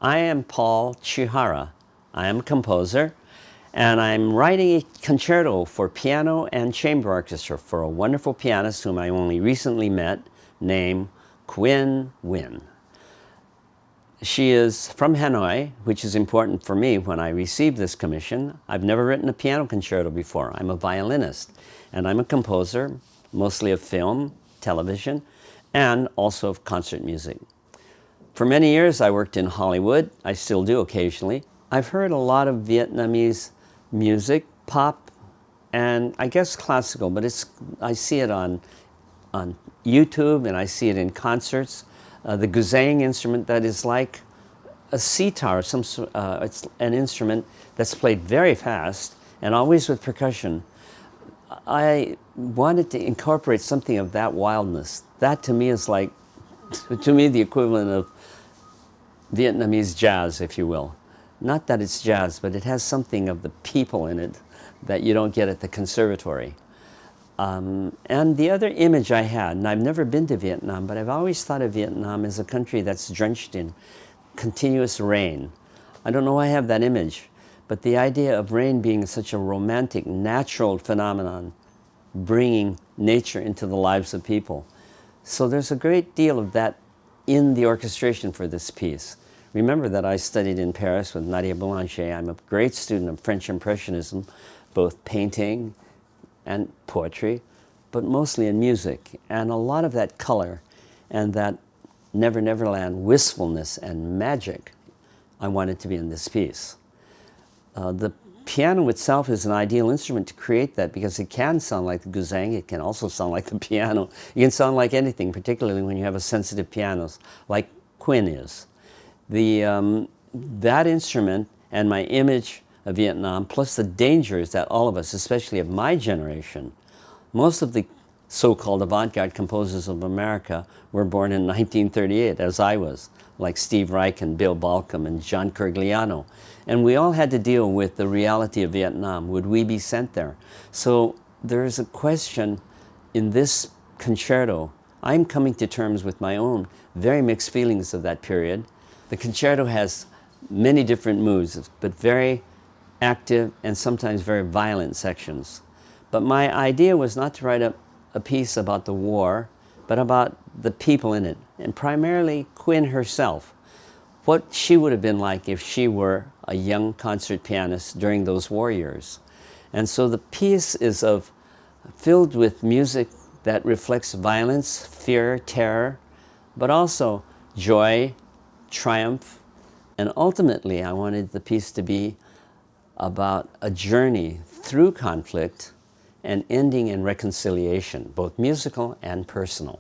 I am Paul Chihara. I am a composer, and I'm writing a concerto for piano and chamber orchestra for a wonderful pianist whom I only recently met, named Quinn Nguyen. She is from Hanoi, which is important for me when I received this commission. I've never written a piano concerto before. I'm a violinist, and I'm a composer, mostly of film, television, and also of concert music. For many years, I worked in Hollywood. I still do occasionally. I've heard a lot of Vietnamese music, pop, and I guess classical, but I see it on YouTube, and I see it in concerts. The guzheng instrument that is like a sitar, it's an instrument that's played very fast and always with percussion. I wanted to incorporate something of that wildness. That to me is like, to me, the equivalent of Vietnamese jazz, if you will. Not that it's jazz, but it has something of the people in it that you don't get at the conservatory. And the other image I had, and I've never been to Vietnam, but I've always thought of Vietnam as a country that's drenched in continuous rain. I don't know why I have that image, but the idea of rain being such a romantic, natural phenomenon, bringing nature into the lives of people. So there's a great deal of that in the orchestration for this piece. Remember that I studied in Paris with Nadia Boulanger. I'm a great student of French Impressionism, both painting and poetry, but mostly in music. And a lot of that color and that Never Neverland wistfulness and magic I wanted to be in this piece. The piano itself is an ideal instrument to create that because it can sound like the guzheng, it can also sound like the piano. It can sound like anything, particularly when you have a sensitive piano, like Quinn is. That instrument and my image of Vietnam, plus the dangers that all of us, especially of my generation, most of the so-called avant-garde composers of America were born in 1938, as I was, like Steve Reich and Bill Balcom and John Corigliano. And we all had to deal with the reality of Vietnam. Would we be sent there? So there's a question in this concerto. I'm coming to terms with my own very mixed feelings of that period. The concerto has many different moods, but very active and sometimes very violent sections. But my idea was not to write a piece about the war, but about the people in it, and primarily Quinn herself. What she would have been like if she were a young concert pianist during those war years. And so the piece is filled with music that reflects violence, fear, terror, but also joy, triumph, and ultimately I wanted the piece to be about a journey through conflict and ending in reconciliation, both musical and personal.